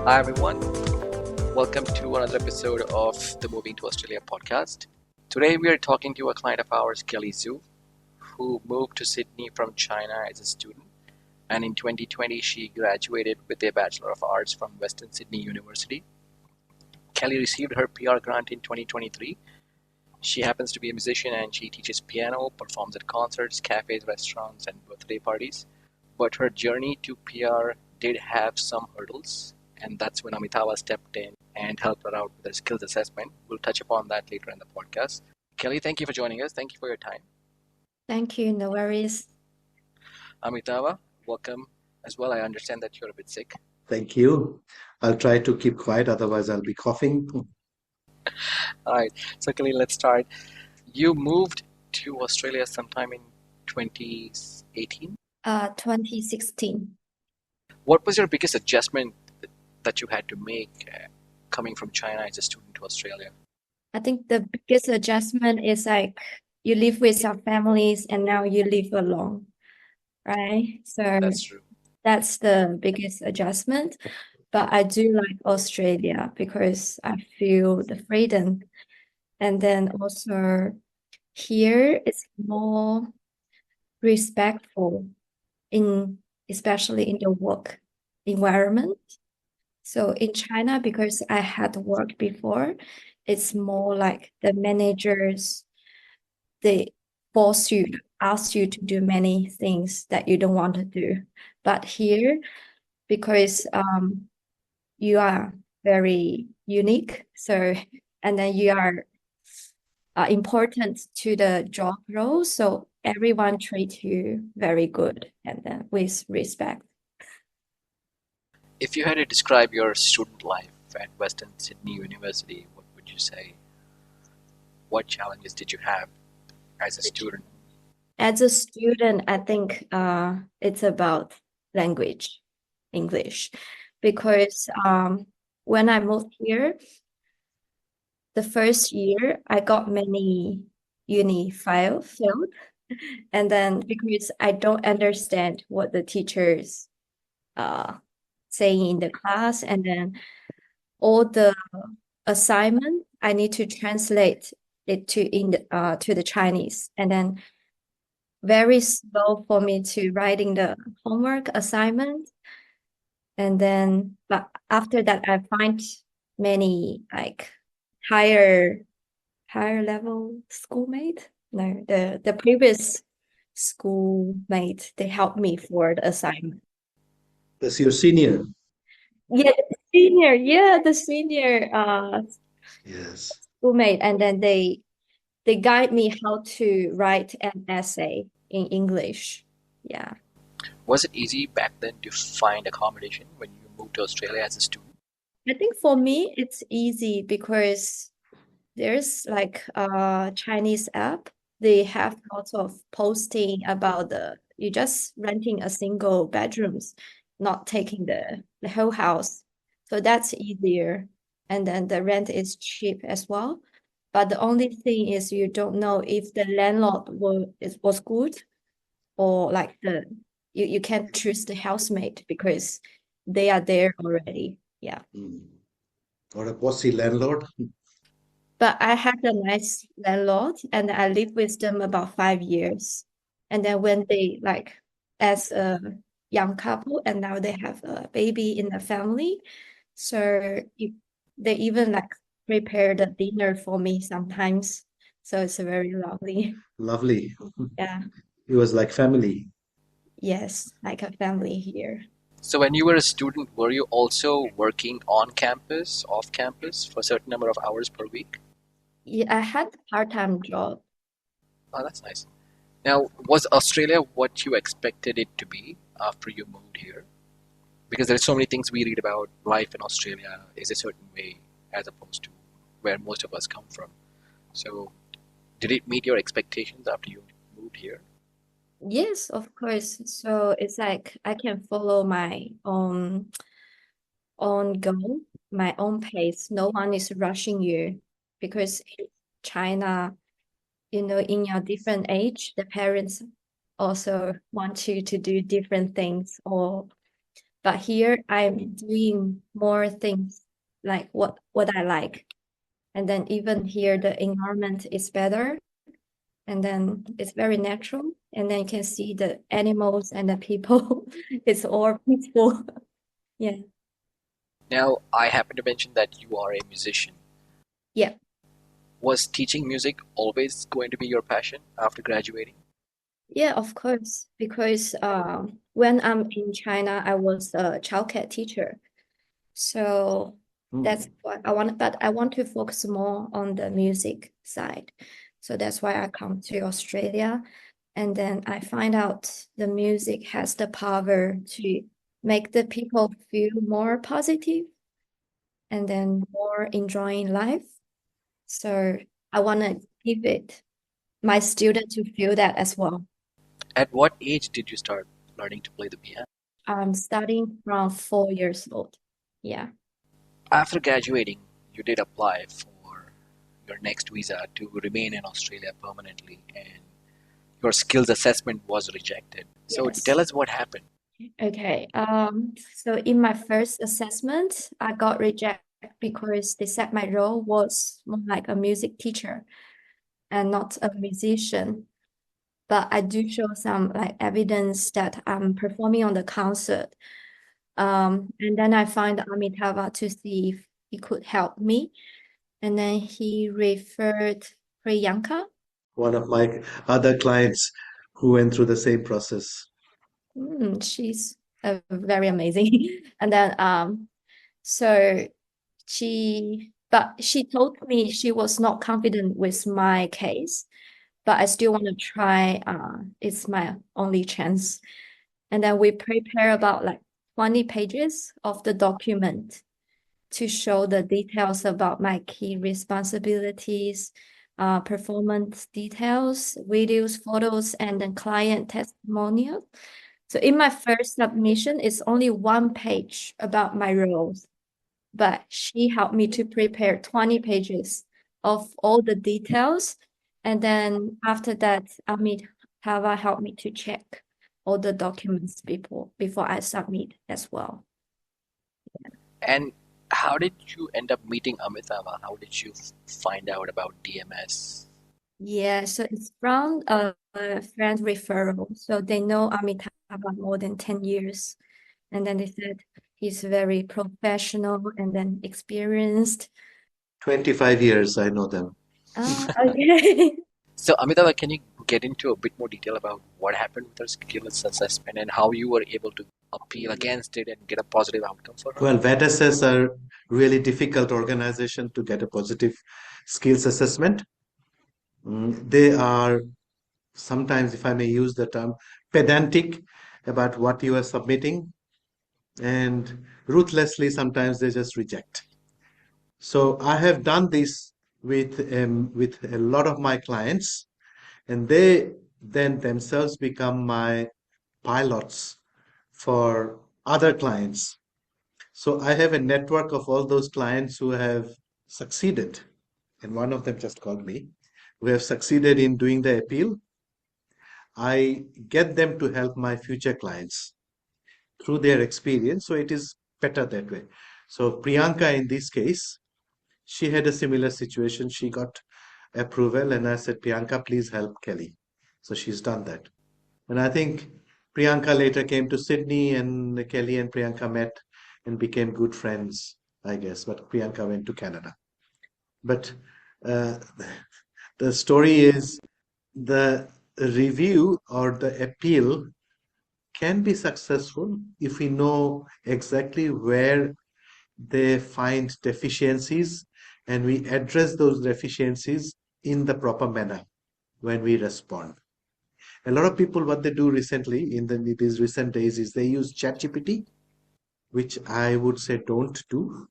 Hi, everyone. Welcome to another episode of the Moving to Australia podcast. Today, we are talking to a client of ours, Kelly Zhu, who moved to Sydney from China as a student. And in 2020, she graduated with a Bachelor of Arts from Western Sydney University. Kelly received her PR grant in 2023. She happens to be a musician and she teaches piano, performs at concerts, cafes, restaurants, and birthday parties. But her journey to PR did have some hurdles, and that's when Amitava stepped in and helped her out with her skills assessment. We'll touch upon that later in the podcast. Kelly, thank you for joining us. Thank you for your time. Thank you. No worries. Amitava, welcome as well. I understand that you're a bit sick. Thank you. I'll try to keep quiet, otherwise I'll be coughing. All right. So, Kelly, let's start. You moved to Australia sometime in 2018. 2016. What was your biggest adjustment that you had to make coming from China as a student to Australia? I think the biggest adjustment is like you live with your families and now you live alone, right? So That's true. that's the biggest adjustment. But I do like Australia because I feel the freedom. And then also here it's more respectful especially in the work environment. So in China, because I had worked before, it's more like the managers, they ask you to do many things that you don't want to do. But here, because you are very unique, and then you are important to the job role, so everyone treats you very good and then with respect. If you had to describe your student life at Western Sydney University, what would you say? What challenges did you have as a student? As a student, I think it's about language, English, because when I moved here, the first year I got many uni failed, and then because I don't understand what the teachers saying in the class, and then all the assignment I need to translate it to the Chinese, and then very slow for me to writing the homework assignment. And then but after that I find many like higher level schoolmate. No, the previous schoolmate, they helped me for the assignment. That's your senior. Yeah, the senior Yes. schoolmate, and then they guide me how to write an essay in English. Yeah. Was it easy back then to find accommodation when you moved to Australia as a student? I think for me it's easy because there's like a Chinese app. They have lots of posting about you just renting a single bedrooms, not taking the whole house. So that's easier. And then the rent is cheap as well. But the only thing is you don't know if the landlord was good, or like you can't choose the housemate because they are there already. Yeah. Or a bossy landlord. But I had a nice landlord and I lived with them about 5 years. And then when they like as a young couple and now they have a baby in the family. So they even like prepare the dinner for me sometimes. So it's very lovely. Lovely. Yeah. It was like family. Yes, like a family here. So when you were a student, were you also working on campus, off campus for a certain number of hours per week? Yeah, I had a part-time job. Oh, that's nice. Now, was Australia what you expected it to be after you moved here? Because there are so many things we read about life in Australia is a certain way as opposed to where most of us come from. So, did it meet your expectations after you moved here? Yes, of course. So it's like I can follow my own goal, my own pace. No one is rushing you because in China, in your different age, the parents also want you to do different things, or But here I'm doing more things like what I like. And then even here the environment is better. And then it's very natural. And then you can see the animals and the people. It's all peaceful. Yeah. Now, I happen to mention that you are a musician. Yeah. Was teaching music always going to be your passion after graduating? Yeah, of course. Because when I'm in China, I was a childcare teacher. So that's what I want, but I want to focus more on the music side. So that's why I come to Australia. And then I find out the music has the power to make the people feel more positive and then more enjoying life. So I want to give it my student to feel that as well. At what age did you start learning to play the piano? I'm starting from 4 years old. Yeah. After graduating, you did apply for your next visa to remain in Australia permanently, and your skills assessment was rejected. So Yes. tell us what happened. Okay. So in my first assessment, I got rejected because they said my role was more like a music teacher and not a musician. But I do show some like evidence that I'm performing on the concert. And then I find Amitava to see if he could help me. And then he referred Priyanka. One of my other clients who went through the same process. She's very amazing. And then so but she told me she was not confident with my case, but I still want to try. It's my only chance. And then we prepare about like 20 pages of the document to show the details about my key responsibilities, performance details, videos, photos, and then client testimonial. So in my first submission, it's only 1 page about my roles, but she helped me to prepare 20 pages of all the details. And then after that, Amitava helped me to check all the documents before I submit as well. And how did you end up meeting Amitava? How did you find out about DMS? Yeah, so it's from a friend referral. So they know Amitava more than 10 years. And then they said he's very professional and then experienced. 25 years, I know them. Okay. So, Amitava, can you get into a bit more detail about what happened with her skills assessment and how you were able to appeal against it and get a positive outcome for her? Well, VETASSESS are really difficult organization to get a positive skills assessment. They are sometimes, if I may use the term, pedantic about what you are submitting, and ruthlessly sometimes they just reject. So I have done this with a lot of my clients, and they then themselves become my pilots for other clients. So I have a network of all those clients who have succeeded, and one of them just called me, who have succeeded in doing the appeal. I get them to help my future clients through their experience. So it is better that way. So Priyanka, in this case, she had a similar situation. She got approval, and I said, Priyanka, please help Kelly. So she's done that. And I think Priyanka later came to Sydney, and Kelly and Priyanka met and became good friends, I guess. But Priyanka went to Canada. But uh, the story is the review or the appeal can be successful if we know exactly where they find deficiencies and we address those deficiencies in the proper manner when we respond. A lot of people, what they do recently in these recent days is they use ChatGPT, which I would say don't do.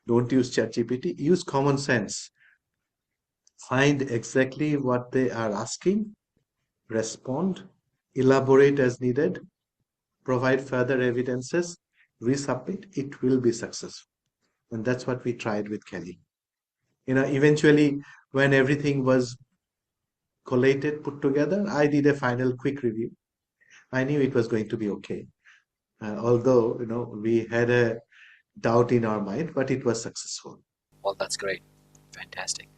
Don't use ChatGPT. Use common sense. Find exactly what they are asking, respond, elaborate as needed, provide further evidences, resubmit. It will be successful. And that's what we tried with Kelly. Eventually, when everything was collated, put together, I did a final quick review. I knew it was going to be okay. although we had a doubt in our mind, but it was successful. Well, that's great. Fantastic.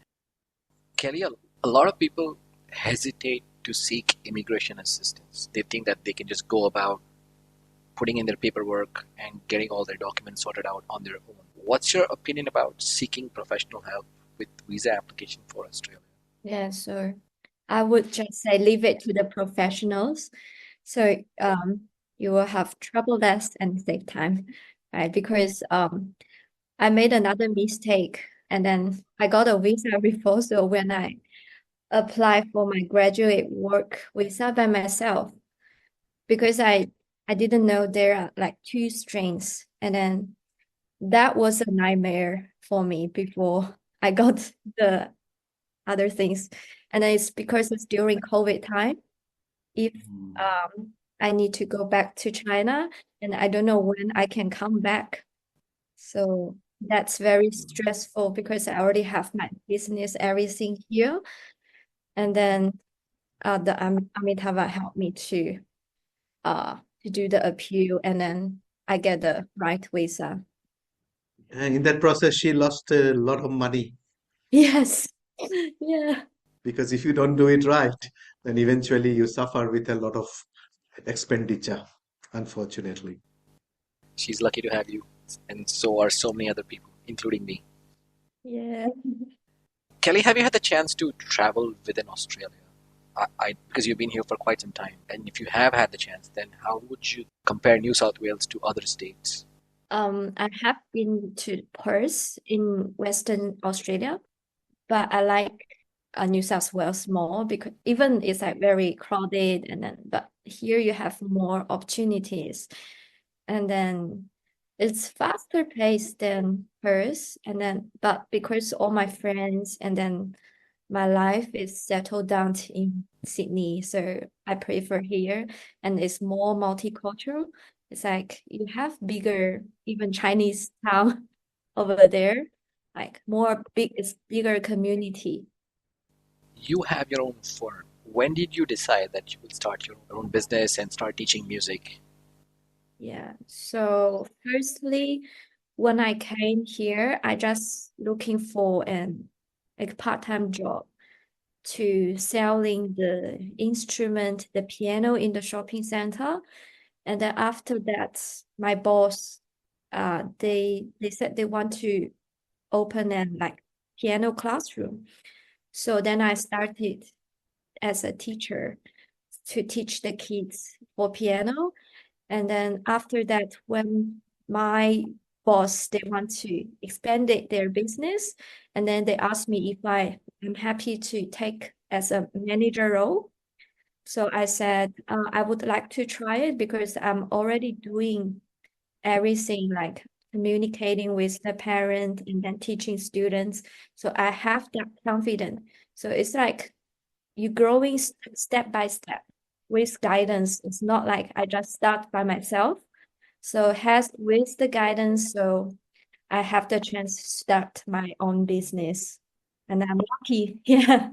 Kelly, a lot of people hesitate to seek immigration assistance. They think that they can just go about putting in their paperwork and getting all their documents sorted out on their own. What's your opinion about seeking professional help with visa application for Australia? Yeah, so I would just say leave it to the professionals. So you will have trouble less and save time, right? Because I made another mistake and then I got a visa refusal when I applied for my graduate work visa by myself because I didn't know there are like two streams, and then that was a nightmare for me before I got the other things. And then it's because it's during COVID time. If I need to go back to China and I don't know when I can come back. So that's very stressful because I already have my business, everything here. And then the Amitava helped me to do the appeal, and then I get the right visa. And in that process, she lost a lot of money Yes. Yeah. because if you don't do it right, then eventually you suffer with a lot of expenditure, unfortunately. She's lucky to have you, and so are so many other people, including me. Yeah. Kelly, have you had the chance to travel within Australia? Because you've been here for quite some time, and if you have had the chance, then how would you compare New South Wales to other states? I have been to Perth in Western Australia, but I like New South Wales more because even it's like very crowded, and then but here you have more opportunities, and then it's faster paced than Perth, and then but because all my friends and then my life is settled down in Sydney, so I prefer here, and it's more multicultural. It's like you have bigger, even Chinese town over there, like more big, it's bigger community. You have your own firm. When did you decide that you would start your own business and start teaching music? Yeah. So firstly, when I came here, I just looking for an like part-time job to selling the instrument, the piano in the shopping center. And then after that, my boss, they said they want to open an like piano classroom. So then I started as a teacher to teach the kids for piano. And then after that, when my boss, they want to expand their business, and then they asked me if I'm happy to take as a manager role. So I said, I would like to try it because I'm already doing everything like communicating with the parent and then teaching students. So I have that confidence. So it's like you growing step by step with guidance. It's not like I just start by myself. So has with the guidance, so I have the chance to start my own business. And I'm lucky. Yeah.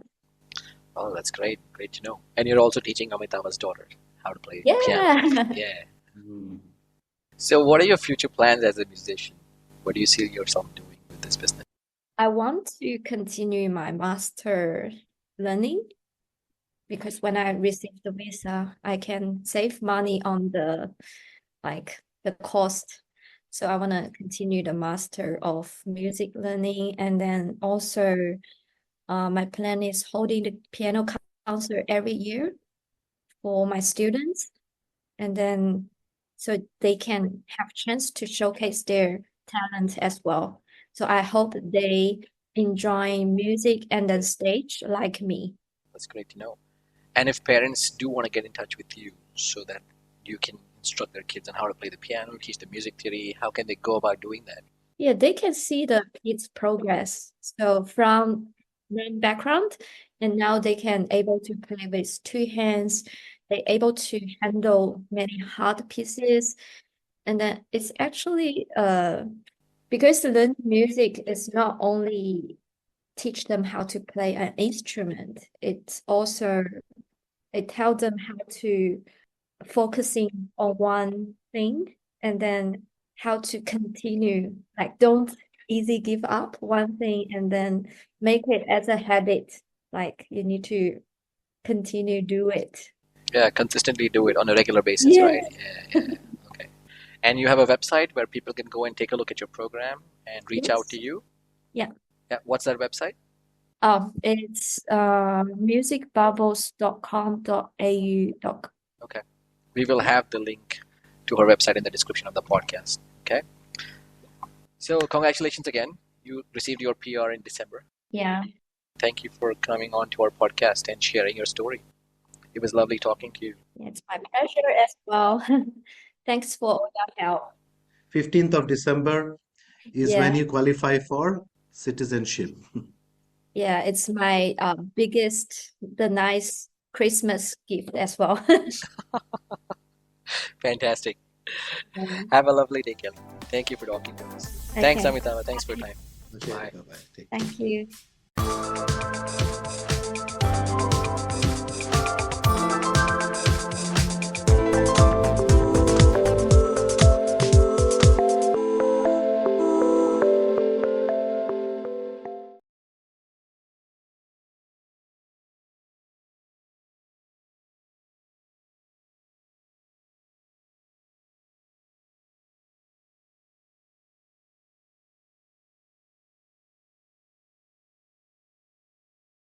Oh, that's great. Great to know. And you're also teaching Amitava's daughter how to play piano. Yeah. Yeah. Mm. So, what are your future plans as a musician? What do you see yourself doing with this business? I want to continue my master learning because when I receive the visa, I can save money on the cost. So I want to continue the master of music learning, and then also my plan is holding the piano concert every year for my students, and then so they can have chance to showcase their talent as well. So I hope they enjoy music and then stage like me. That's great to know. And if parents do want to get in touch with you so that you can instruct their kids on how to play the piano, teach them music theory, how can they go about doing that? Yeah, they can see the kids' progress. So from main background, and now they can able to play with two hands. They able to handle many hard pieces, and then it's actually because to learn music is not only teach them how to play an instrument. It's also it tells them how to focusing on one thing and then how to continue. Like, don't easy give up one thing and then make it as a habit. Like, you need to continue do it. Yeah, consistently do it on a regular basis, Yeah. right? Yeah. Okay. And you have a website where people can go and take a look at your program and reach out to Yes. you? Yeah. Yeah. What's that website? It's musicbubbles.com.au. Okay. We will have the link to her website in the description of the podcast. Okay. So congratulations again. You received your PR in December. Yeah. Thank you for coming on to our podcast and sharing your story. It was lovely talking to you. It's my pleasure as well. Thanks for all your help. 15th of December is Yeah. when you qualify for citizenship. Yeah, it's my the nice Christmas gift as well. Fantastic. Yeah. Have a lovely day, Kelly. Thank you for talking to us. Thanks, Okay. Amitava. Thanks for your time. Okay, Bye. bye-bye. Take care. Thank you.